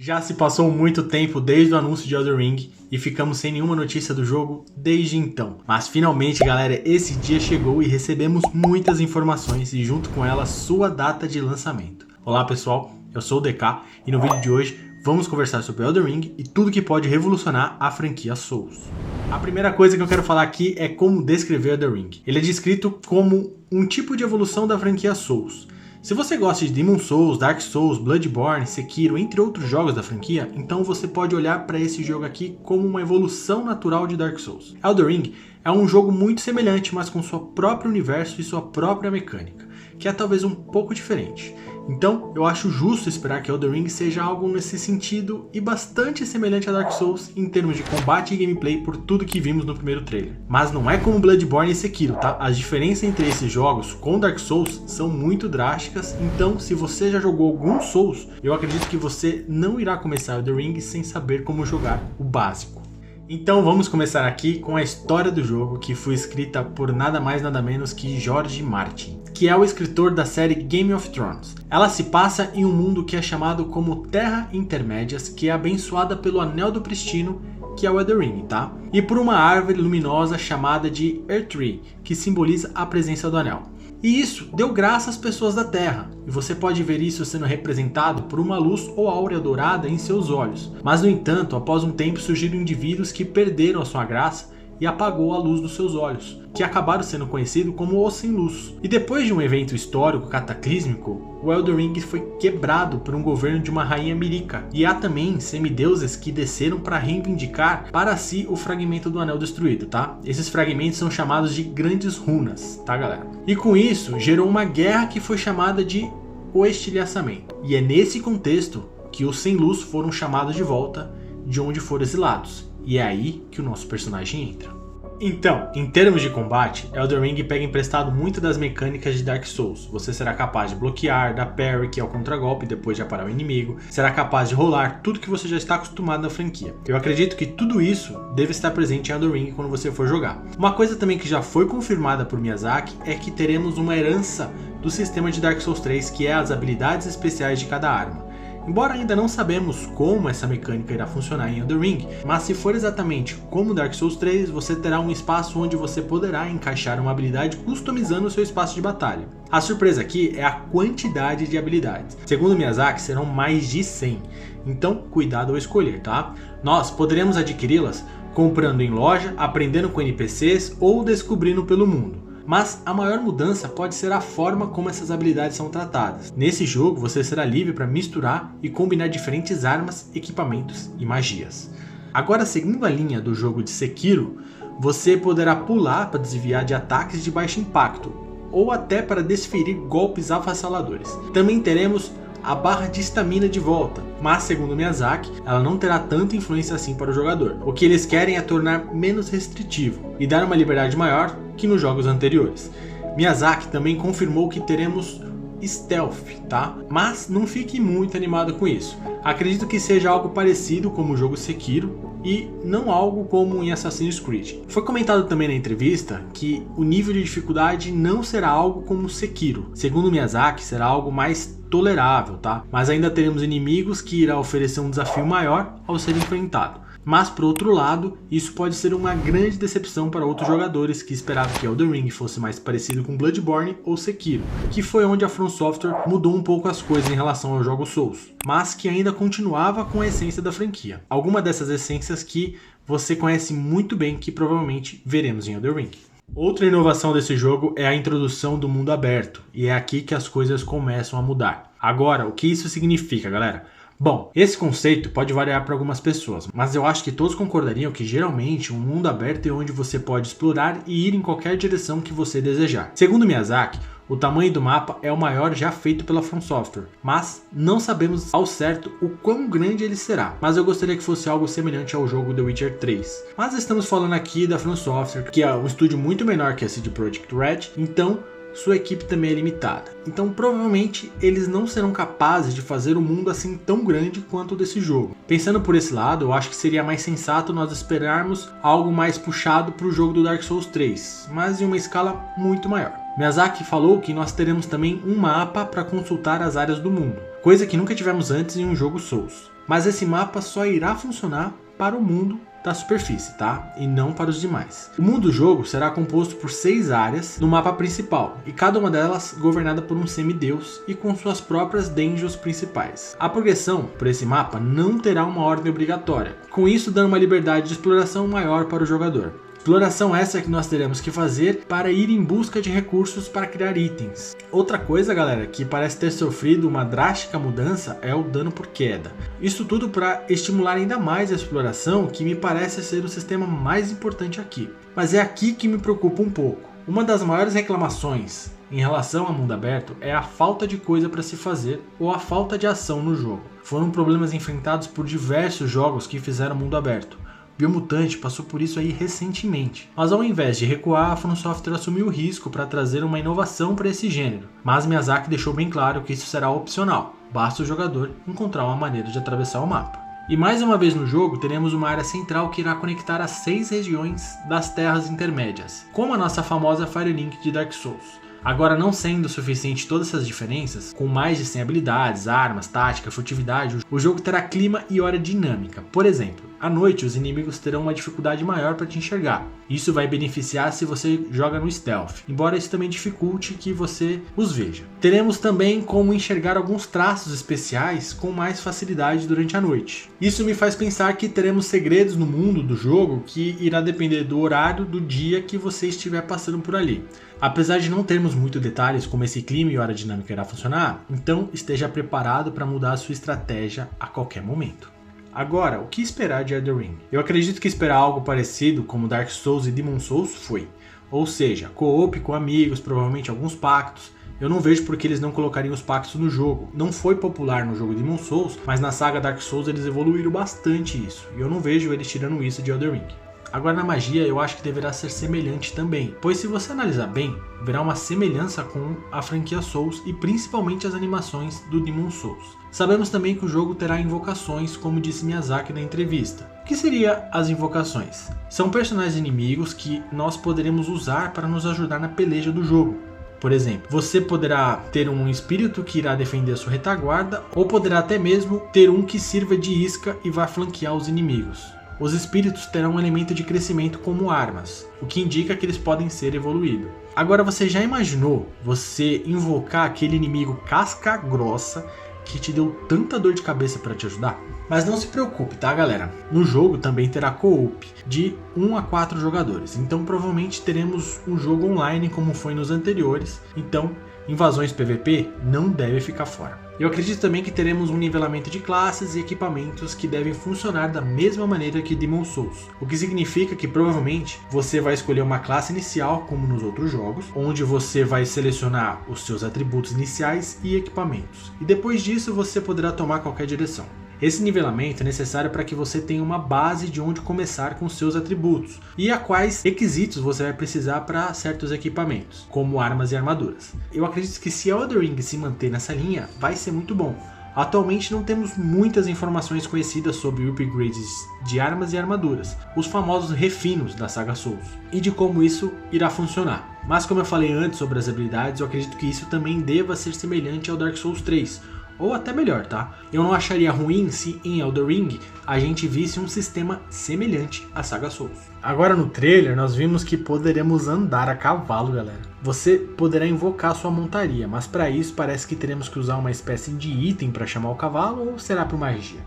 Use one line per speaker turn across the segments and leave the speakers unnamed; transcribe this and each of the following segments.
Já se passou muito tempo desde o anúncio de Elden Ring e ficamos sem nenhuma notícia do jogo desde então. Mas finalmente, galera, esse dia chegou e recebemos muitas informações e junto com ela sua data de lançamento. Olá pessoal, eu sou o DK e no vídeo de hoje vamos conversar sobre Elden Ring e tudo que pode revolucionar a franquia Souls. A primeira coisa que eu quero falar aqui é como descrever Elden Ring. Ele é descrito como um tipo de evolução da franquia Souls. Se você gosta de Demon Souls, Dark Souls, Bloodborne, Sekiro, entre outros jogos da franquia, então você pode olhar para esse jogo aqui como uma evolução natural de Dark Souls. Elden Ring é um jogo muito semelhante, mas com seu próprio universo e sua própria mecânica, que é talvez um pouco diferente. Então, eu acho justo esperar que Elden Ring seja algo nesse sentido e bastante semelhante a Dark Souls em termos de combate e gameplay por tudo que vimos no primeiro trailer. Mas não é como Bloodborne e Sekiro, tá? As diferenças entre esses jogos com Dark Souls são muito drásticas, então se você já jogou algum Souls, eu acredito que você não irá começar Elden Ring sem saber como jogar o básico. Então vamos começar aqui com a história do jogo, que foi escrita por nada mais nada menos que George Martin, que é o escritor da série Game of Thrones. Ela se passa em um mundo que é chamado como Terra Intermédias, que é abençoada pelo Anel do Pristino, que é o Elden Ring, tá? E por uma árvore luminosa chamada de Erdtree, que simboliza a presença do Anel. E isso deu graça às pessoas da Terra, e você pode ver isso sendo representado por uma luz ou áurea dourada em seus olhos. Mas no entanto, após um tempo surgiram indivíduos que perderam a sua graça e apagou a luz dos seus olhos, que acabaram sendo conhecidos como os sem luz. E depois de um evento histórico cataclísmico, o Elden Ring foi quebrado por um governo de uma rainha Mirica. E há também semideuses que desceram para reivindicar para si o fragmento do anel destruído, tá? Esses fragmentos são chamados de grandes runas, tá galera? E com isso, gerou uma guerra que foi chamada de o estilhaçamento. E é nesse contexto que os sem luz foram chamados de volta de onde foram exilados. E é aí que o nosso personagem entra. Então, em termos de combate, Elden Ring pega emprestado muito das mecânicas de Dark Souls. Você será capaz de bloquear, dar parry, que é o contragolpe depois de aparar o inimigo, será capaz de rolar, tudo que você já está acostumado na franquia. Eu acredito que tudo isso deve estar presente em Elden Ring quando você for jogar. Uma coisa também que já foi confirmada por Miyazaki é que teremos uma herança do sistema de Dark Souls 3, que é as habilidades especiais de cada arma. Embora ainda não sabemos como essa mecânica irá funcionar em Elden Ring, mas se for exatamente como Dark Souls 3, você terá um espaço onde você poderá encaixar uma habilidade customizando o seu espaço de batalha. A surpresa aqui é a quantidade de habilidades. Segundo Miyazaki, serão mais de 100, então cuidado ao escolher, tá? Nós poderemos adquiri-las comprando em loja, aprendendo com NPCs ou descobrindo pelo mundo. Mas a maior mudança pode ser a forma como essas habilidades são tratadas. Nesse jogo você será livre para misturar e combinar diferentes armas, equipamentos e magias. Agora, seguindo a linha do jogo de Sekiro, você poderá pular para desviar de ataques de baixo impacto, ou até para desferir golpes avassaladores. Também teremos a barra de estamina de volta, mas segundo Miyazaki, ela não terá tanta influência assim para o jogador. O que eles querem é tornar menos restritivo e dar uma liberdade maior que nos jogos anteriores. Miyazaki também confirmou que teremos stealth, tá? Mas não fique muito animado com isso. Acredito que seja algo parecido como o jogo Sekiro e não algo como em Assassin's Creed. Foi comentado também na entrevista que o nível de dificuldade não será algo como Sekiro. Segundo Miyazaki, será algo mais tolerável, tá? Mas ainda teremos inimigos que irá oferecer um desafio maior ao ser enfrentado. Mas por outro lado, isso pode ser uma grande decepção para outros jogadores que esperavam que Elden Ring fosse mais parecido com Bloodborne ou Sekiro, que foi onde a From Software mudou um pouco as coisas em relação aos jogos Souls, mas que ainda continuava com a essência da franquia. Alguma dessas essências que você conhece muito bem, que provavelmente veremos em Elden Ring. Outra inovação desse jogo é a introdução do mundo aberto, e é aqui que as coisas começam a mudar. Agora, o que isso significa, galera? Bom, esse conceito pode variar para algumas pessoas, mas eu acho que todos concordariam que geralmente um mundo aberto é onde você pode explorar e ir em qualquer direção que você desejar. Segundo Miyazaki, o tamanho do mapa é o maior já feito pela From Software, mas não sabemos ao certo o quão grande ele será. Mas eu gostaria que fosse algo semelhante ao jogo The Witcher 3. Mas estamos falando aqui da From Software, que é um estúdio muito menor que a CD Projekt Red, então sua equipe também é limitada. Então provavelmente eles não serão capazes de fazer um mundo assim tão grande quanto o desse jogo. Pensando por esse lado, eu acho que seria mais sensato nós esperarmos algo mais puxado para o jogo do Dark Souls 3, mas em uma escala muito maior. Miyazaki falou que nós teremos também um mapa para consultar as áreas do mundo, coisa que nunca tivemos antes em um jogo Souls. Mas esse mapa só irá funcionar para o mundo da superfície, tá? E não para os demais. O mundo do jogo será composto por 6 áreas no mapa principal, e cada uma delas governada por um semideus e com suas próprias dungeons principais. A progressão por esse mapa não terá uma ordem obrigatória, com isso dando uma liberdade de exploração maior para o jogador. Exploração essa que nós teremos que fazer para ir em busca de recursos para criar itens. Outra coisa, galera, que parece ter sofrido uma drástica mudança é o dano por queda. Isso tudo para estimular ainda mais a exploração, que me parece ser o sistema mais importante aqui. Mas é aqui que me preocupa um pouco. Uma das maiores reclamações em relação ao mundo aberto é a falta de coisa para se fazer ou a falta de ação no jogo. Foram problemas enfrentados por diversos jogos que fizeram mundo aberto. Biomutante passou por isso aí recentemente, mas ao invés de recuar, a From Software assumiu o risco para trazer uma inovação para esse gênero, mas Miyazaki deixou bem claro que isso será opcional, basta o jogador encontrar uma maneira de atravessar o mapa. E mais uma vez no jogo teremos uma área central que irá conectar as 6 regiões das terras intermédias, como a nossa famosa Firelink de Dark Souls. Agora, não sendo suficiente todas essas diferenças, com mais de 100 habilidades, armas, tática, furtividade, o jogo terá clima e hora dinâmica. Por exemplo, à noite os inimigos terão uma dificuldade maior para te enxergar. Isso vai beneficiar se você joga no stealth, embora isso também dificulte que você os veja. Teremos também como enxergar alguns traços especiais com mais facilidade durante a noite. Isso me faz pensar que teremos segredos no mundo do jogo que irá depender do horário do dia que você estiver passando por ali. Apesar de não termos muitos detalhes como esse clima e hora dinâmica irá funcionar, então esteja preparado para mudar a sua estratégia a qualquer momento. Agora, o que esperar de Elden Ring? Eu acredito que esperar algo parecido como Dark Souls e Demon Souls foi. Ou seja, co-op com amigos, provavelmente alguns pactos. Eu não vejo por que eles não colocariam os pactos no jogo. Não foi popular no jogo Demon Souls, mas na saga Dark Souls eles evoluíram bastante isso. E eu não vejo eles tirando isso de Elden Ring. Agora na magia eu acho que deverá ser semelhante também, pois se você analisar bem, verá uma semelhança com a franquia Souls e principalmente as animações do Demon Souls. Sabemos também que o jogo terá invocações, como disse Miyazaki na entrevista. O que seriam as invocações? São personagens inimigos que nós poderemos usar para nos ajudar na peleja do jogo. Por exemplo, você poderá ter um espírito que irá defender a sua retaguarda, ou poderá até mesmo ter um que sirva de isca e vai flanquear os inimigos. Os espíritos terão um elemento de crescimento como armas, o que indica que eles podem ser evoluídos. Agora, você já imaginou você invocar aquele inimigo casca grossa que te deu tanta dor de cabeça para te ajudar? Mas não se preocupe, tá, galera? No jogo também terá co-op de 1 a 4 jogadores, então provavelmente teremos um jogo online como foi nos anteriores, então invasões PVP não deve ficar fora. Eu acredito também que teremos um nivelamento de classes e equipamentos que devem funcionar da mesma maneira que Demon Souls, o que significa que provavelmente você vai escolher uma classe inicial como nos outros jogos, onde você vai selecionar os seus atributos iniciais e equipamentos, e depois disso você poderá tomar qualquer direção. Esse nivelamento é necessário para que você tenha uma base de onde começar com seus atributos e a quais requisitos você vai precisar para certos equipamentos, como armas e armaduras. Eu acredito que se Elden Ring se manter nessa linha, vai ser muito bom. Atualmente não temos muitas informações conhecidas sobre upgrades de armas e armaduras, os famosos refinos da saga Souls, e de como isso irá funcionar. Mas como eu falei antes sobre as habilidades, eu acredito que isso também deva ser semelhante ao Dark Souls 3, ou até melhor, tá? Eu não acharia ruim se em Elden Ring a gente visse um sistema semelhante à saga Souls. Agora no trailer nós vimos que poderemos andar a cavalo, galera. Você poderá invocar sua montaria, mas para isso parece que teremos que usar uma espécie de item para chamar o cavalo, ou será por magia?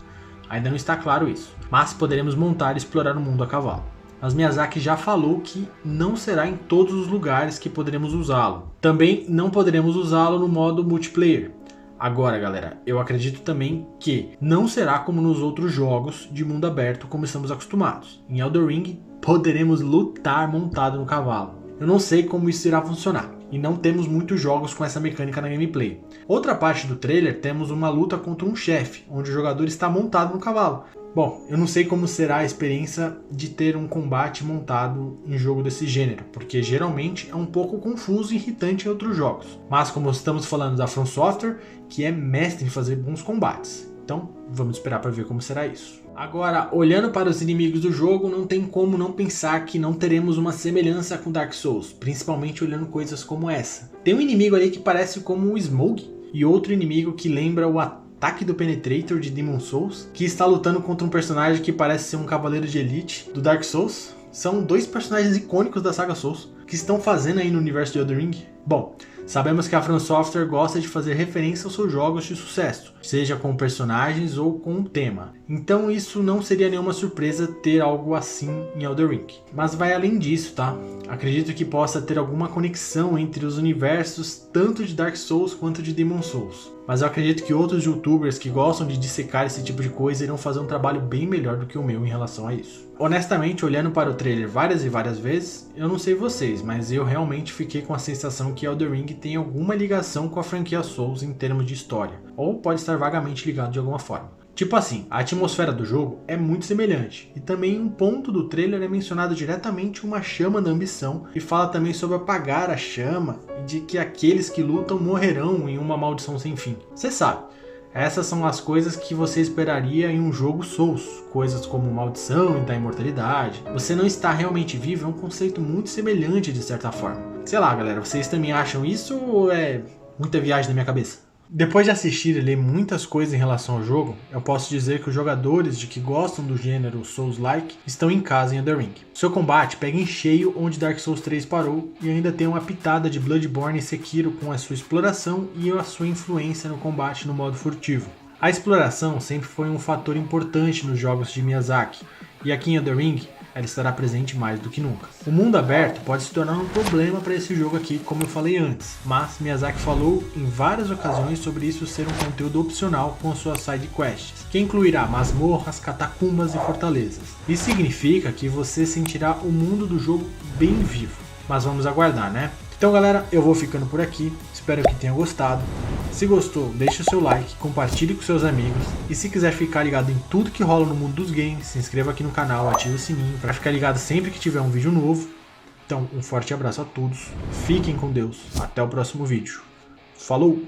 Ainda não está claro isso, mas poderemos montar e explorar o mundo a cavalo. Mas Miyazaki já falou que não será em todos os lugares que poderemos usá-lo. Também não poderemos usá-lo no modo multiplayer. Agora, galera, eu acredito também que não será como nos outros jogos de mundo aberto como estamos acostumados. Em Elden Ring, poderemos lutar montado no cavalo. Eu não sei como isso irá funcionar, e não temos muitos jogos com essa mecânica na gameplay. Outra parte do trailer temos uma luta contra um chefe, onde o jogador está montado no cavalo. Bom, eu não sei como será a experiência de ter um combate montado em jogo desse gênero, porque geralmente é um pouco confuso e irritante em outros jogos. Mas como estamos falando da From Software, que é mestre em fazer bons combates, então vamos esperar para ver como será isso. Agora, olhando para os inimigos do jogo, não tem como não pensar que não teremos uma semelhança com Dark Souls, principalmente olhando coisas como essa. Tem um inimigo ali que parece como o Smough, e outro inimigo que lembra o ataque do Penetrator de Demon Souls, que está lutando contra um personagem que parece ser um cavaleiro de elite do Dark Souls. São dois personagens icônicos da saga Souls. O que estão fazendo aí no universo de Elden Ring? Bom, sabemos que a From Software gosta de fazer referência aos seus jogos de sucesso, seja com personagens ou com um tema. Então isso não seria nenhuma surpresa ter algo assim em Elden Ring. Mas vai além disso, tá? Acredito que possa ter alguma conexão entre os universos tanto de Dark Souls quanto de Demon Souls. Mas eu acredito que outros youtubers que gostam de dissecar esse tipo de coisa irão fazer um trabalho bem melhor do que o meu em relação a isso. Honestamente, olhando para o trailer várias e várias vezes, eu não sei vocês, mas eu realmente fiquei com a sensação que Elden Ring tem alguma ligação com a franquia Souls em termos de história, ou pode estar vagamente ligado de alguma forma. Tipo assim, a atmosfera do jogo é muito semelhante, e também um ponto do trailer é mencionado diretamente uma chama da ambição, e fala também sobre apagar a chama, e de que aqueles que lutam morrerão em uma maldição sem fim. Você sabe, essas são as coisas que você esperaria em um jogo Souls, coisas como maldição da imortalidade. Você não está realmente vivo é um conceito muito semelhante de certa forma. Sei lá galera, vocês também acham isso ou é muita viagem na minha cabeça? Depois de assistir e ler muitas coisas em relação ao jogo, eu posso dizer que os jogadores de que gostam do gênero Souls-like estão em casa em Elden Ring. Seu combate pega em cheio onde Dark Souls 3 parou e ainda tem uma pitada de Bloodborne e Sekiro com a sua exploração e a sua influência no combate no modo furtivo. A exploração sempre foi um fator importante nos jogos de Miyazaki, e aqui em Elden Ring ela estará presente mais do que nunca. O mundo aberto pode se tornar um problema para esse jogo aqui, como eu falei antes, mas Miyazaki falou em várias ocasiões sobre isso ser um conteúdo opcional com suas side quests, que incluirá masmorras, catacumbas e fortalezas. Isso significa que você sentirá o mundo do jogo bem vivo, mas vamos aguardar, né? Então galera, eu vou ficando por aqui, espero que tenha gostado. Se gostou, deixe o seu like, compartilhe com seus amigos e se quiser ficar ligado em tudo que rola no mundo dos games, se inscreva aqui no canal, ative o sininho para ficar ligado sempre que tiver um vídeo novo. Então, um forte abraço a todos, fiquem com Deus, até o próximo vídeo. Falou!